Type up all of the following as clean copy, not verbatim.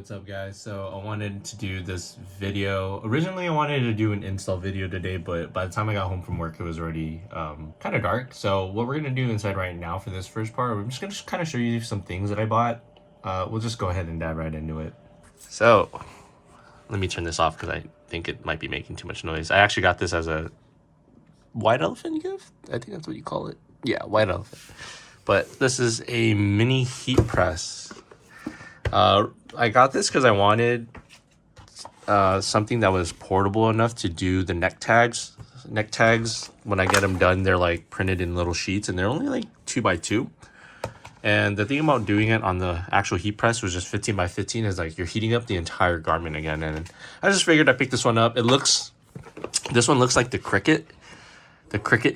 What's up, guys? So I wanted to do this video. Originally I wanted to do an install video today, but by the time I got home from work it was already kind of dark. So what we're gonna do inside right now for this first part, we're just gonna kind of show you some things that I bought. We'll just go ahead and dive right into it. So let me turn this off because I think it might be making too much noise. I actually got this as a white elephant gift. I think that's what you call it. Yeah, white elephant. But this is a mini heat press. I got this because I wanted something that was portable enough to do the neck tags. Neck tags, when I get them done, they're like printed in little sheets and they're only like 2x2. And the thing about doing it on the actual heat press was just 15x15 is like you're heating up the entire garment again. And I just figured I picked this one up. This one looks like the Cricut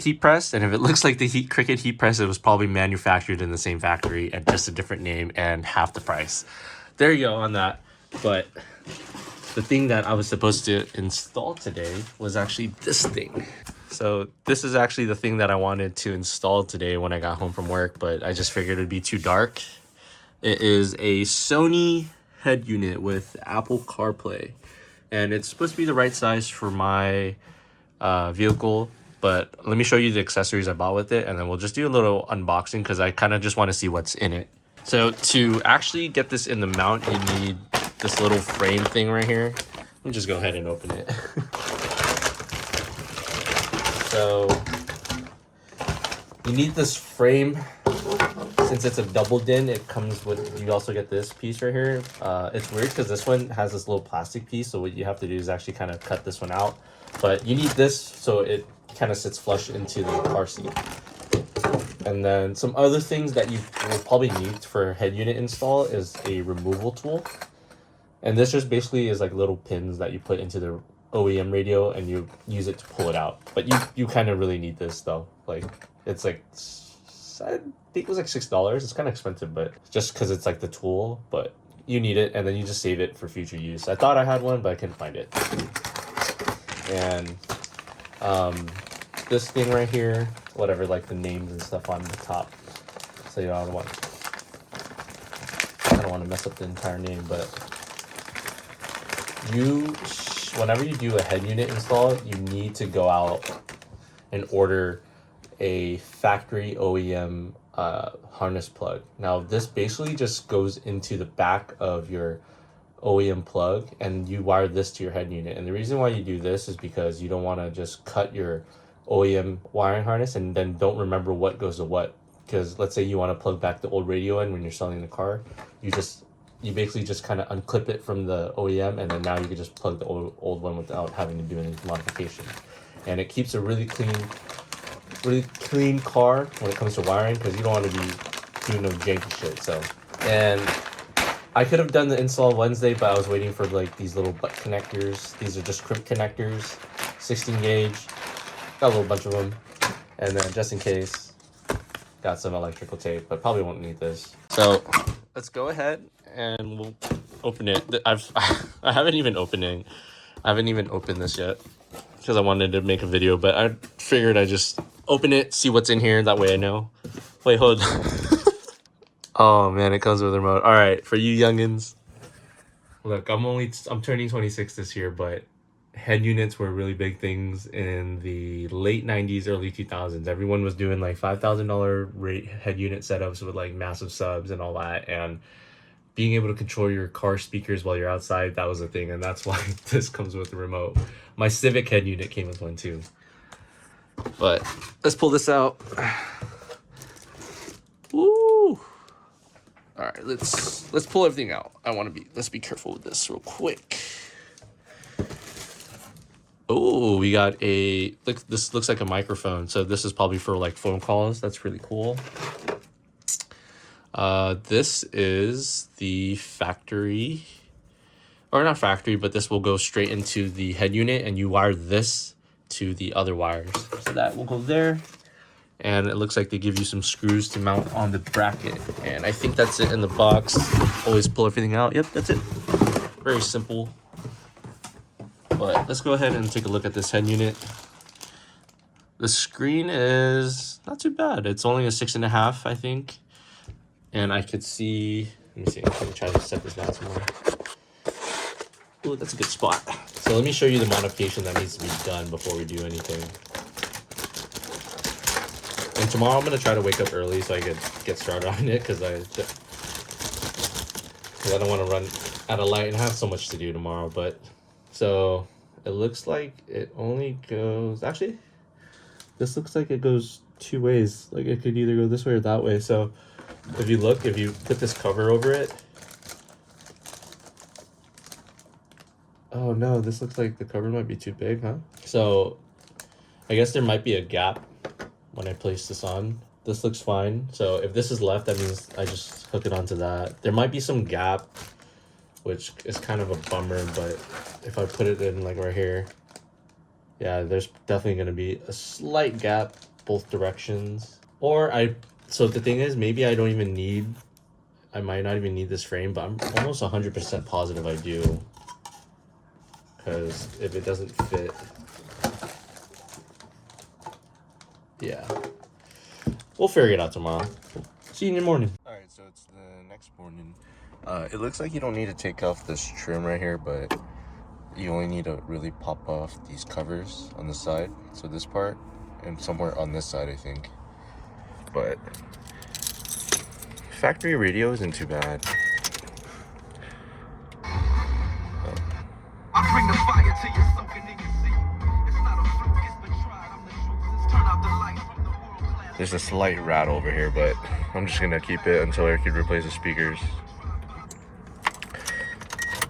heat press, and if it looks like the Cricut heat press, it was probably manufactured in the same factory at just a different name and half the price. There you go on that. But the thing that I was supposed to install today was actually this thing. So this is actually the thing that I wanted to install today when I got home from work, but I just figured it'd be too dark. It is a SONY head unit with Apple CarPlay, and it's supposed to be the right size for my vehicle. But let me show you the accessories I bought with it, and then we'll just do a little unboxing because I kind of just want to see what's in it. So to actually get this in the mount, you need this little frame thing right here. Let me just go ahead and open it. So you need this frame. Since it's a double din, it comes with, you also get this piece right here. It's weird because this one has this little plastic piece, so what you have to do is actually kind of cut this one out. But you need this so it kind of sits flush into the car seat. And then some other things that you will probably need for head unit install is a removal tool. And this just basically is like little pins that you put into the OEM radio and you use it to pull it out. But you kind of really need this though. Like it's like, I think it was like $6. It's kind of expensive, but just because it's like the tool, but you need it, and then you just save it for future use. I thought I had one, but I couldn't find it. And this thing right here, whatever, like the names and stuff on the top, so you don't want, I don't want to mess up the entire name. But whenever you do a head unit install, you need to go out and order a factory OEM harness plug. Now this basically just goes into the back of your OEM plug, and you wire this to your head unit. And the reason why you do this is because you don't want to just cut your OEM wiring harness and then don't remember what goes to what. Because let's say you want to plug back the old radio in when you're selling the car, you basically just kind of unclip it from the OEM, and then now you can just plug the old one without having to do any modification. And it keeps a really clean car when it comes to wiring, because you don't want to be doing no janky shit. So, and I could have done the install Wednesday, but I was waiting for like these little butt connectors. These are just crimp connectors, 16 gauge. Got a little bunch of them. And then just in case, got some electrical tape, but probably won't need this. So let's go ahead and we'll open it. I haven't even opened this yet because I wanted to make a video, but I figured I just open it, see what's in here. That way I know. Wait, hold on. Oh man, it comes with a remote. All right, for you youngins, look, I'm turning 26 this year, but head units were really big things in the late 90s, early 2000s. Everyone was doing like $5,000 head unit setups with like massive subs and all that, and being able to control your car speakers while you're outside, that was a thing. And that's why this comes with a remote. My Civic head unit came with one too. But let's pull this out. Woo! All right, let's pull everything out. Let's be careful with this real quick. Oh, we got this looks like a microphone. So this is probably for like phone calls. That's really cool. This is the factory, or not factory, but this will go straight into the head unit, and you wire this to the other wires. So that will go there. And it looks like they give you some screws to mount on the bracket. And I think that's it in the box. Always pull everything out. Yep, that's it. Very simple. But let's go ahead and take a look at this head unit. The screen is not too bad. It's only a 6.5, I think. And I could see, let me see, I'm gonna try to set this down some more. Ooh, that's a good spot. So let me show you the modification that needs to be done before we do anything. And tomorrow I'm gonna try to wake up early so I could get started on it, because I don't want to run out of light and have so much to do tomorrow. But so it looks like it only goes, actually this looks like it goes two ways. Like it could either go this way or that way. So if you look, if you put this cover over it, oh no, this looks like the cover might be too big, huh? So I guess there might be a gap when I place this on. This looks fine. So if this is left, that means I just hook it onto that. There might be some gap, which is kind of a bummer, but if I put it in like right here, yeah, there's definitely gonna be a slight gap both directions. So the thing is, maybe I might not even need this frame, but I'm almost 100% positive I do. Because if it doesn't fit, yeah, we'll figure it out tomorrow. See you in the morning. All right, so it's the next morning. It looks like you don't need to take off this trim right here, but you only need to really pop off these covers on the side. So this part and somewhere on this side, I think. But factory radio isn't too bad. I bring the fire till you're soaking in your seat. It's not a fluke, it's been tried. I'm the truth. Turn out the light from the world class. There's a slight rattle over here, but I'm just gonna keep it until I can replace the speakers.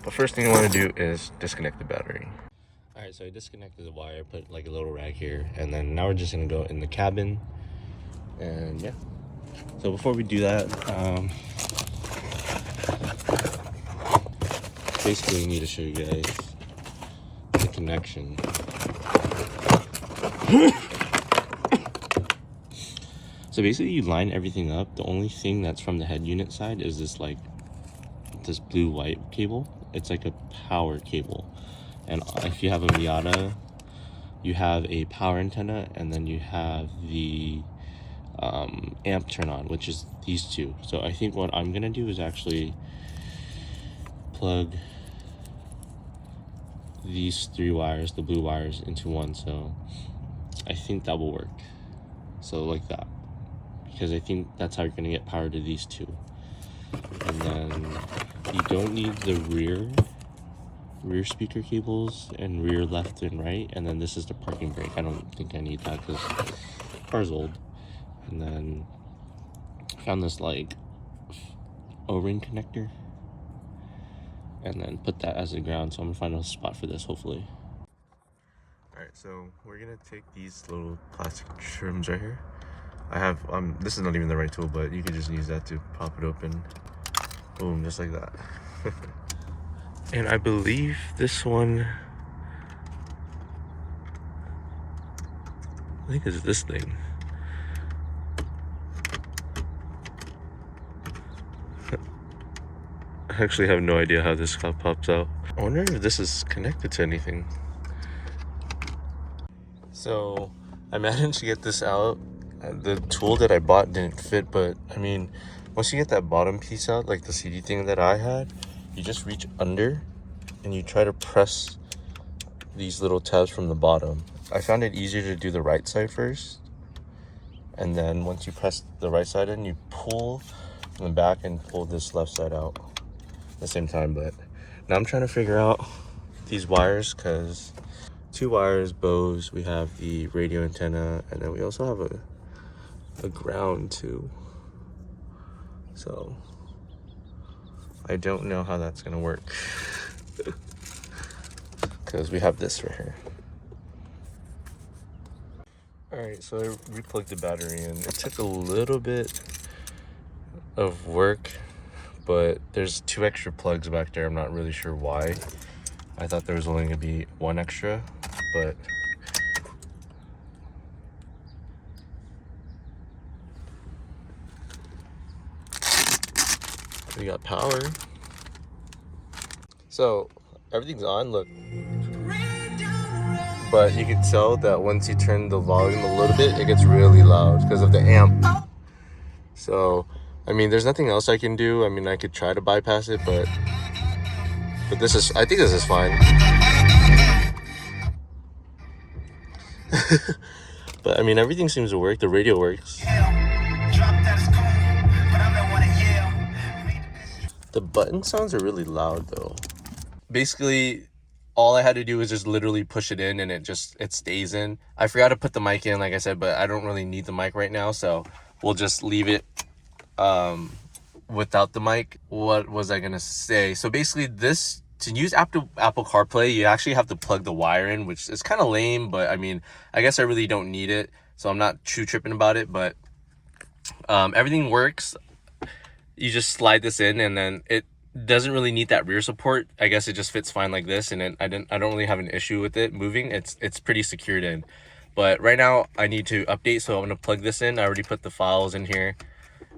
But first thing you want to do is disconnect the battery. Alright, so I disconnected the wire, put like a little rag here, and then now we're just gonna go in the cabin. And yeah. So before we do that, basically I need to show you guys the connection. So basically you line everything up. The only thing that's from the head unit side is this this blue white cable. It's like a power cable. And if you have a Miata, you have a power antenna, and then you have the amp turn on, which is these two. So I think what I'm gonna do is actually plug these three wires, the blue wires, into one. So I think that will work. So like that, because I think that's how you're gonna get power to these two. And then you don't need the rear speaker cables and rear left and right. And then this is the parking brake. I don't think I need that because the car's old. And then I found this like O-ring connector, and then put that as a ground. So I'm gonna find a spot for this, hopefully. All right, so we're gonna take these little plastic trims right here. I have this is not even the right tool, but you could just use that to pop it open. Boom, just like that. And I believe this one, I think it's this thing. I actually have no idea how this pops out. I wonder if this is connected to anything. So I managed to get this out. The tool that I bought didn't fit, but I mean, once you get that bottom piece out, like the CD thing that I had, you just reach under and you try to press these little tabs from the bottom. I found it easier to do the right side first, and then once you press the right side in, you pull from the back and pull this left side out at the same time. But now I'm trying to figure out these wires, because two wires, Bose, we have the radio antenna, and then we also have a ground too. So I don't know how that's gonna work because we have this right here. All right, so I replugged the battery in. It took a little bit of work, but there's 2 extra plugs back there. I'm not really sure why. I thought there was only gonna be 1 extra, but we got power. So everything's on, look. But you can tell that once you turn the volume a little bit, it gets really loud because of the amp. So, I mean, there's nothing else I can do. I mean, I could try to bypass it, but But this is, I think this is fine. But I mean, everything seems to work. The radio works. The button sounds are really loud though. Basically, all I had to do was just literally push it in and it stays in. I forgot to put the mic in, like I said, but I don't really need the mic right now, so we'll just leave it without the mic. What was I gonna say? So basically, this, to use Apple CarPlay, you actually have to plug the wire in, which is kind of lame, but I mean, I guess I really don't need it, so I'm not too tripping about it. But everything works. You just slide this in, and then it doesn't really need that rear support. I guess it just fits fine like this, and I don't really have an issue with it moving. It's pretty secured in. But right now I need to update, so I'm gonna plug this in. I already put the files in here,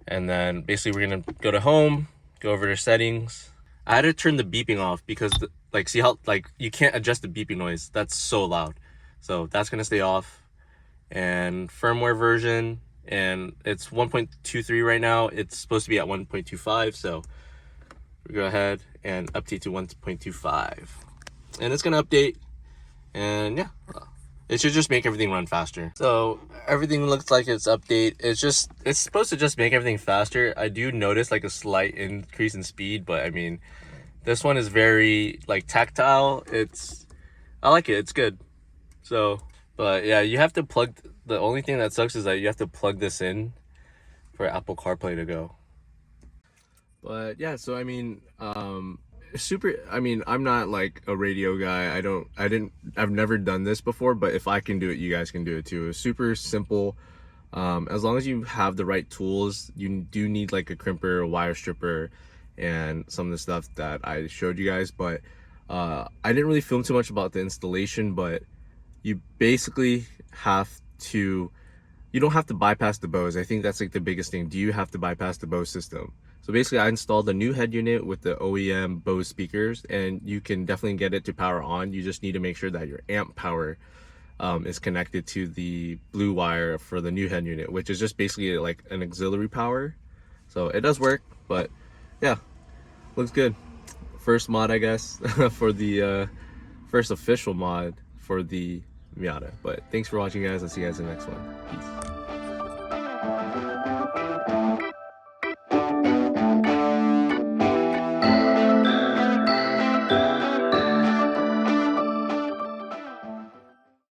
and then basically we're gonna go to home, go over to settings. I had to turn the beeping off because like, see how like you can't adjust the beeping noise, that's so loud. So that's gonna stay off. And firmware version, and it's 1.23 right now. It's supposed to be at 1.25, so we go ahead and update to 1.25, and it's gonna update, and yeah, it should just make everything run faster. So everything looks like it's update. It's supposed to just make everything faster. I do notice like a slight increase in speed, but I mean, this one is very like tactile. I like it, it's good. So, but yeah, you have to plug, the only thing that sucks is that you have to plug this in for Apple CarPlay to go. But yeah, so I mean, I mean, I'm not like a radio guy. I've never done this before, but if I can do it, you guys can do it too. It's super simple. As long as you have the right tools. You do need like a crimper, a wire stripper, and some of the stuff that I showed you guys. But I didn't really film too much about the installation, but you basically you don't have to bypass the Bose. I think that's like the biggest thing. Do you have to bypass the Bose system? So basically, I installed a new head unit with the OEM Bose speakers, and you can definitely get it to power on. You just need to make sure that your amp power is connected to the blue wire for the new head unit, which is just basically like an auxiliary power. So it does work, but yeah, looks good. First mod, I guess, for the first official mod for the Miata. But thanks for watching, guys. I'll see you guys in the next one. Peace.